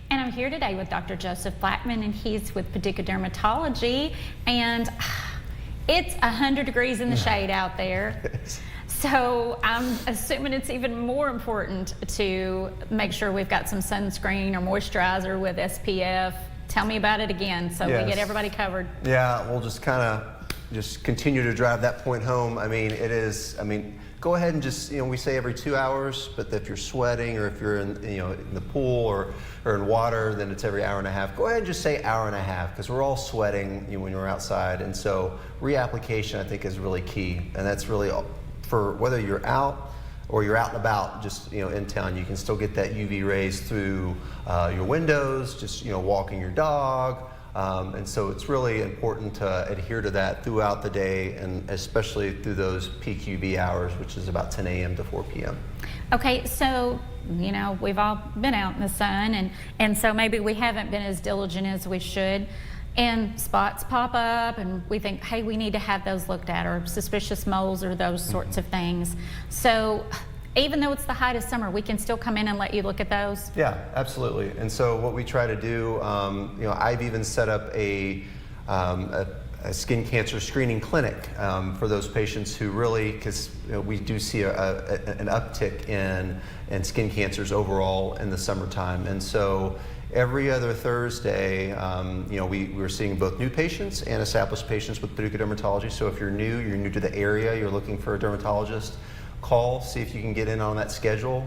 And I'm here today with Dr. Joseph Blackmon, and he's with Paducah Dermatology. And it's 100 degrees in the shade out there. So I'm assuming it's even more important to make sure we've got some sunscreen or moisturizer with SPF. Tell me about it again so we get everybody covered. Yeah, we'll just kind of continue to drive that point home. I mean, go ahead and just, we say every 2 hours, but if you're sweating or if you're in the pool or in water, then it's every hour and a half. Go ahead and just say hour and a half, because we're all sweating when we're outside. And so reapplication, I think, is really key. And that's really for whether you're out or you're out and about, just in town, you can still get that UV rays through your windows, just walking your dog. And so it's really important to adhere to that throughout the day, and especially through those peak UV hours, which is about 10 a.m. to 4 p.m. Okay, so we've all been out in the sun, and so maybe we haven't been as diligent as we should, and spots pop up and we think, hey, we need to have those looked at, or suspicious moles or those sorts of things. So even though it's the height of summer, we can still come in and let you look at those? Yeah, absolutely. And so what we try to do, I've even set up a skin cancer screening clinic for those patients who really, because we do see an uptick in skin cancers overall in the summertime. And so every other Thursday, we're seeing both new patients and established patients with Paducah Dermatology. So if you're new to the area, you're looking for a dermatologist, call, see if you can get in on that schedule.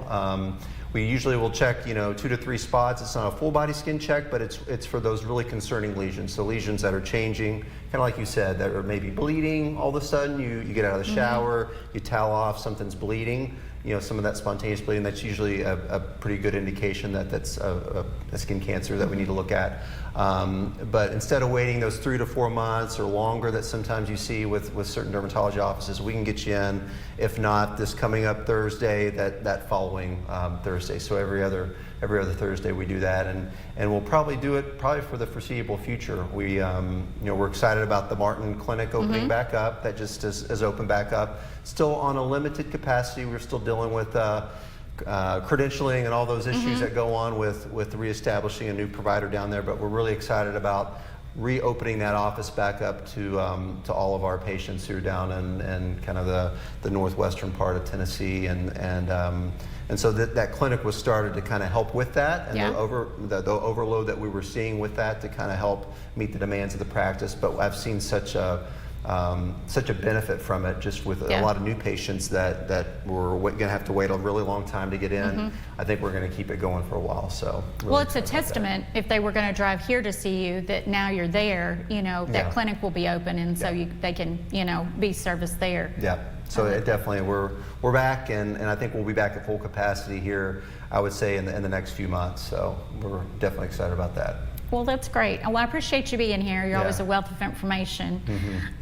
We usually will check 2 to 3 spots. It's not a full body skin check, but it's for those really concerning lesions. So lesions that are changing, kind of like you said, that are maybe bleeding all of a sudden. You get out of the shower, you towel off, something's bleeding. Some of that spontaneous bleeding, that's usually a pretty good indication that that's a skin cancer that we need to look at. But instead of waiting those 3 to 4 months or longer that sometimes you see with certain dermatology offices, we can get you in, if not this coming up Thursday, that following Thursday. So every other Thursday we do that, and we'll probably do it for the foreseeable future. We're excited about the Martin Clinic opening back up. That just is open back up. Still on a limited capacity. We're still dealing with credentialing and all those issues that go on with reestablishing a new provider down there. But we're really excited about reopening that office back up to all of our patients who are down in kind of the northwestern part of Tennessee, and so that clinic was started to kind of help with that, and the overload that we were seeing with that, to kind of help meet the demands of the practice. But I've seen such a benefit from it, just with a lot of new patients that we're going to have to wait a really long time to get in. I think we're going to keep it going for a while. So really, well, it's a testament, if they were going to drive here to see you, that now you're there, that clinic will be open, and so they can be serviced there. Yeah. So it definitely, we're back, and I think we'll be back at full capacity here, I would say, in the next few months. So we're definitely excited about that. Well, that's great. Well, I appreciate you being here. You're always a wealth of information.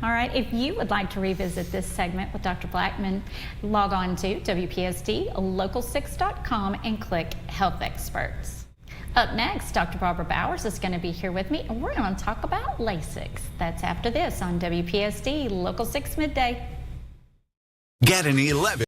All right, if you would like to revisit this segment with Dr. Blackmon, log on to WPSDlocal6.com and click Health Experts. Up next, Dr. Barbara Bowers is going to be here with me, and we're going to talk about LASIK. That's after this on WPSD Local 6 Midday. Get an 11.